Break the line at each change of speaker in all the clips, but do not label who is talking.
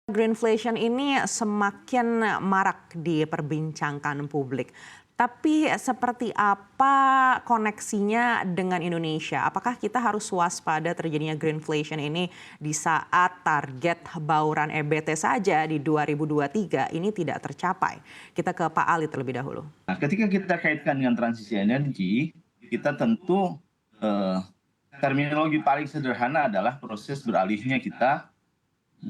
Greenflation ini semakin marak diperbincangkan publik. Tapi seperti apa koneksinya dengan Indonesia? Apakah kita harus waspada terjadinya greenflation ini di saat target bauran EBT saja di 2023 ini tidak tercapai? Kita ke Pak Ali terlebih dahulu.
Nah, ketika kita kaitkan dengan transisi energi, kita tentu terminologi paling sederhana adalah proses beralihnya kita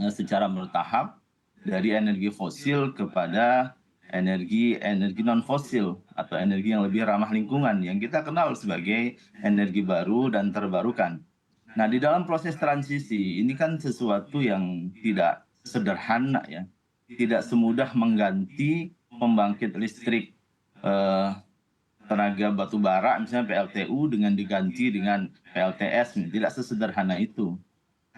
secara bertahap dari energi fosil kepada energi non fosil atau energi yang lebih ramah lingkungan yang kita kenal sebagai energi baru dan terbarukan. Nah, di dalam proses transisi ini kan sesuatu yang tidak sederhana ya, tidak semudah mengganti pembangkit listrik tenaga batu bara misalnya PLTU dengan diganti dengan PLTS, tidak sesederhana itu.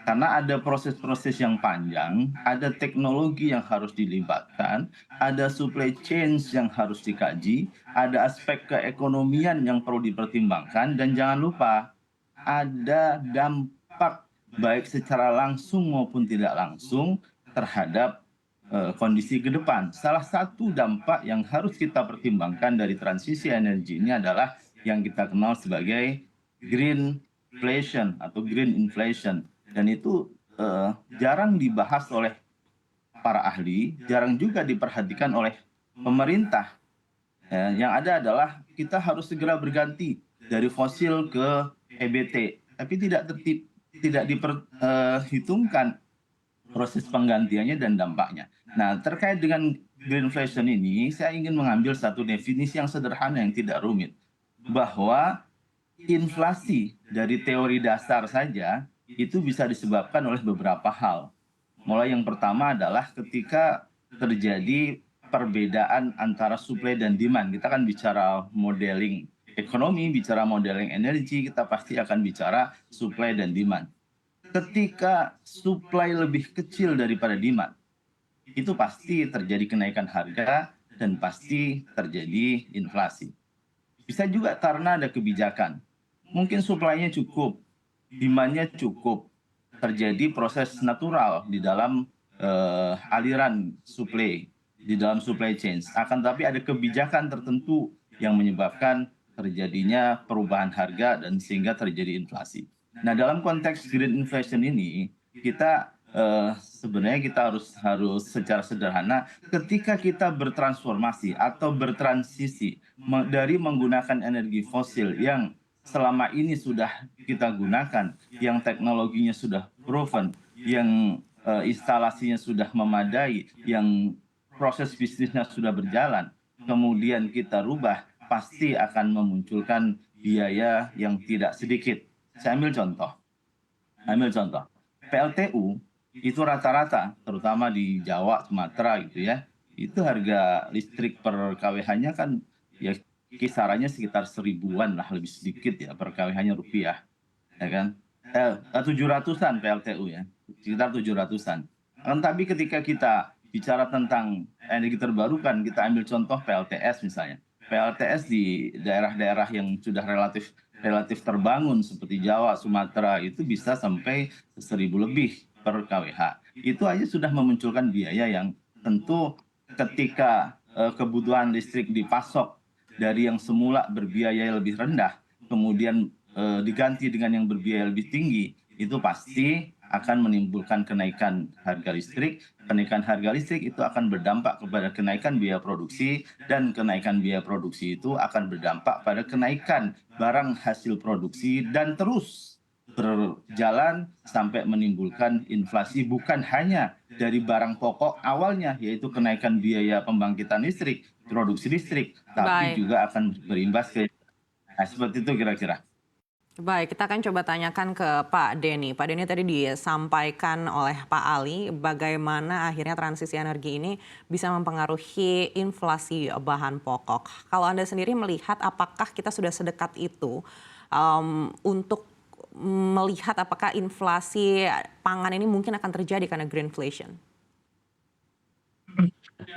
Karena ada proses-proses yang panjang, ada teknologi yang harus dilibatkan, ada supply chain yang harus dikaji, ada aspek keekonomian yang perlu dipertimbangkan, dan jangan lupa ada dampak baik secara langsung maupun tidak langsung terhadap kondisi ke depan. Salah satu dampak yang harus kita pertimbangkan dari transisi energi ini adalah yang kita kenal sebagai greenflation atau green inflation. Dan itu jarang dibahas oleh para ahli, jarang juga diperhatikan oleh pemerintah. Yang ada adalah kita harus segera berganti dari fosil ke EBT, tapi tidak diperhitungkan proses penggantiannya dan dampaknya. Nah, terkait dengan greenflation ini, saya ingin mengambil satu definisi yang sederhana yang tidak rumit, bahwa inflasi dari teori dasar saja itu bisa disebabkan oleh beberapa hal. Mulai yang pertama adalah ketika terjadi perbedaan antara supply dan demand. Kita kan bicara modeling ekonomi, bicara modeling energi, kita pasti akan bicara supply dan demand. Ketika supply lebih kecil daripada demand, itu pasti terjadi kenaikan harga dan pasti terjadi inflasi. Bisa juga karena ada kebijakan. Mungkin supply-nya cukup, demand-nya cukup, terjadi proses natural di dalam aliran supply, di dalam supply chain. Akan tapi ada kebijakan tertentu yang menyebabkan terjadinya perubahan harga dan sehingga terjadi inflasi. Nah, dalam konteks green inflation ini, kita sebenarnya kita harus secara sederhana ketika kita bertransformasi atau bertransisi dari menggunakan energi fosil yang selama ini sudah kita gunakan, yang teknologinya sudah proven, yang instalasinya sudah memadai, yang proses bisnisnya sudah berjalan, kemudian kita rubah, pasti akan memunculkan biaya yang tidak sedikit. Saya ambil contoh. PLTU itu rata-rata, terutama di Jawa, Sumatera gitu ya, itu harga listrik per KWH-nya kan ya kisarannya sekitar 1000-an lah, lebih sedikit ya per KWH-nya rupiah, ya kan? 700-an PLTU ya, sekitar 700-an. Tapi ketika kita bicara tentang energi terbarukan, kita ambil contoh PLTS misalnya. PLTS di daerah-daerah yang sudah relatif terbangun seperti Jawa, Sumatera itu bisa sampai 1000 lebih per KWH. Itu aja sudah memunculkan biaya yang tentu ketika kebutuhan listrik dipasok dari yang semula berbiaya lebih rendah, kemudian diganti dengan yang berbiaya lebih tinggi, itu pasti akan menimbulkan kenaikan harga listrik. Kenaikan harga listrik itu akan berdampak kepada kenaikan biaya produksi, dan kenaikan biaya produksi itu akan berdampak pada kenaikan barang hasil produksi dan terus berjalan sampai menimbulkan inflasi bukan hanya dari barang pokok awalnya, yaitu kenaikan biaya pembangkitan listrik, produksi listrik, tapi
Baik.
juga akan berimbas ke seperti itu kira-kira.
Baik, kita akan coba tanyakan ke Pak Denny. Pak Denny, tadi disampaikan oleh Pak Ali bagaimana akhirnya transisi energi ini bisa mempengaruhi inflasi bahan pokok. Kalau Anda sendiri melihat apakah kita sudah sedekat itu untuk melihat apakah inflasi pangan ini mungkin akan terjadi karena greenflation?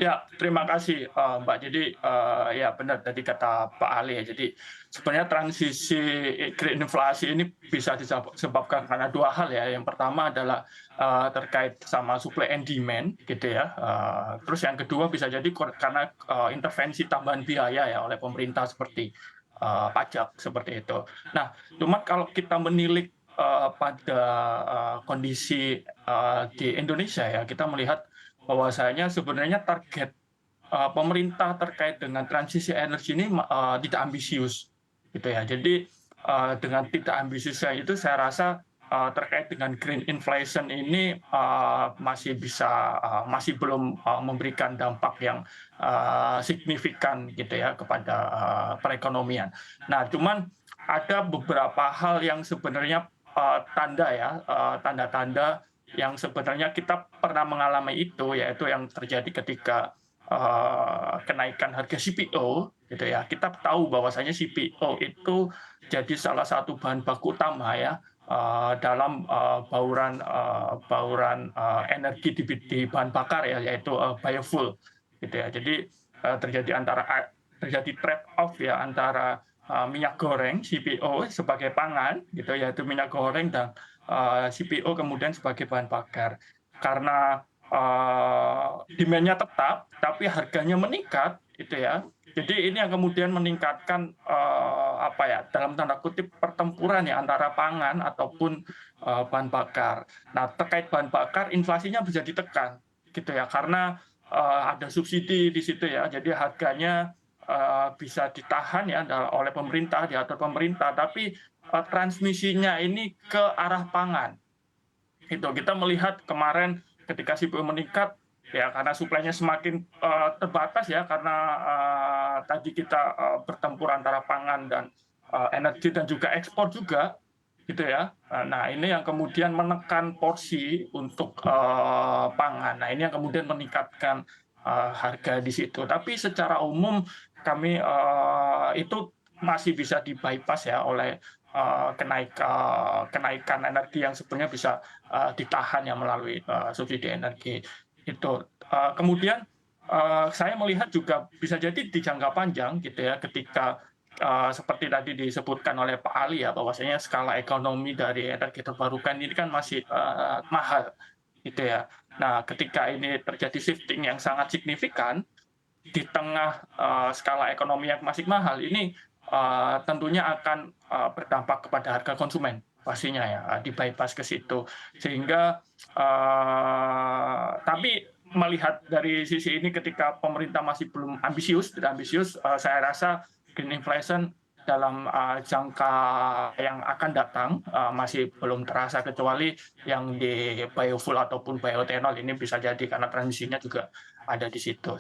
Ya, terima kasih, Mbak. Jadi, ya benar tadi kata Pak Ali ya. Jadi sebenarnya transisi green inflasi ini bisa disebabkan karena dua hal ya. Yang pertama adalah terkait sama supply and demand gitu ya. Terus yang kedua bisa jadi karena intervensi tambahan biaya ya oleh pemerintah seperti pajak seperti itu. Nah, cuma kalau kita menilik pada kondisi di Indonesia ya, kita melihat bahwasanya sebenarnya target pemerintah terkait dengan transisi energi ini tidak ambisius, gitu ya. Jadi dengan tidak ambisiusnya itu saya rasa terkait dengan green inflation ini masih belum memberikan dampak yang signifikan gitu ya kepada perekonomian. Nah, cuman ada beberapa hal yang sebenarnya tanda ya, tanda-tanda yang sebenarnya kita pernah mengalami itu, yaitu yang terjadi ketika kenaikan harga CPO gitu ya. Kita tahu bahwasanya CPO itu jadi salah satu bahan baku utama ya dalam bauran energi di bahan bakar ya, yaitu biofuel gitu ya. Jadi terjadi trade off ya antara minyak goreng CPO sebagai pangan gitu, yaitu minyak goreng, dan CPO kemudian sebagai bahan bakar. Karena demand-nya tetap, tapi harganya meningkat, gitu ya. Jadi ini yang kemudian meningkatkan apa ya, dalam tanda kutip pertempuran ya antara pangan ataupun bahan bakar. Nah, terkait bahan bakar, inflasinya bisa ditekan, gitu ya, karena ada subsidi di situ ya. Jadi harganya bisa ditahan ya oleh pemerintah, diatur pemerintah, tapi transmisinya ini ke arah pangan. Itu kita melihat kemarin ketika CPO meningkat ya karena suplainya semakin terbatas ya, karena tadi kita bertempur antara pangan dan energi dan juga ekspor juga gitu ya. Nah, ini yang kemudian menekan porsi untuk pangan. Nah, ini yang kemudian meningkatkan harga di situ. Tapi secara umum kami itu masih bisa di-bypass ya oleh kenaikan energi yang sebenarnya bisa ditahan ya melalui subsidi energi itu. Kemudian saya melihat juga bisa jadi di jangka panjang gitu ya, ketika seperti tadi disebutkan oleh Pak Ali ya, bahwasanya skala ekonomi dari energi terbarukan ini kan masih mahal gitu ya. Nah, ketika ini terjadi shifting yang sangat signifikan di tengah skala ekonomi yang masih mahal ini, tentunya akan berdampak kepada harga konsumen pastinya ya, di-bypass ke situ. Sehingga tapi melihat dari sisi ini ketika pemerintah masih belum tidak ambisius, saya rasa green inflation dalam jangka yang akan datang masih belum terasa, kecuali yang di biofuel ataupun bioethanol ini bisa jadi karena transisinya juga ada di situ.